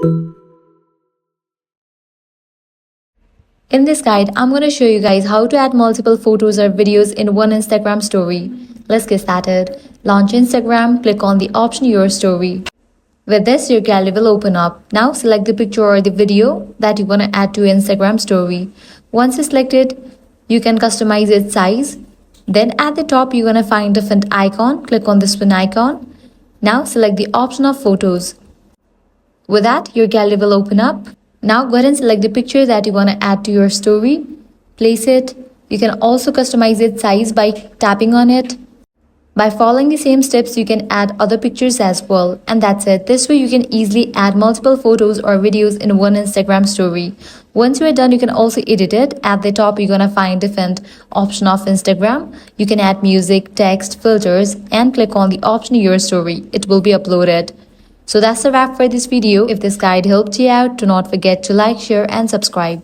In this guide, I'm going to show you guys how to add multiple photos or videos in one Instagram story. Let's get started. Launch Instagram, click on the option Your Story. With this, your gallery will open up. Now select the picture or the video that you want to add to your Instagram story. Once you select it, you can customize its size. Then at the top, you're going to find different icon. Click on this one icon. Now select the option of photos. With that, your gallery will open up. Now go ahead and select the picture that you want to add to your story. Place it. You can also customize its size by tapping on it. By following the same steps, you can add other pictures as well. And that's it. This way you can easily add multiple photos or videos in one Instagram story. Once you are done, you can also edit it. At the top, you're going to find different option of Instagram. You can add music, text, filters, and click on the option Your Story. It will be uploaded. So that's the wrap for this video. If this guide helped you out, do not forget to like, share, and subscribe.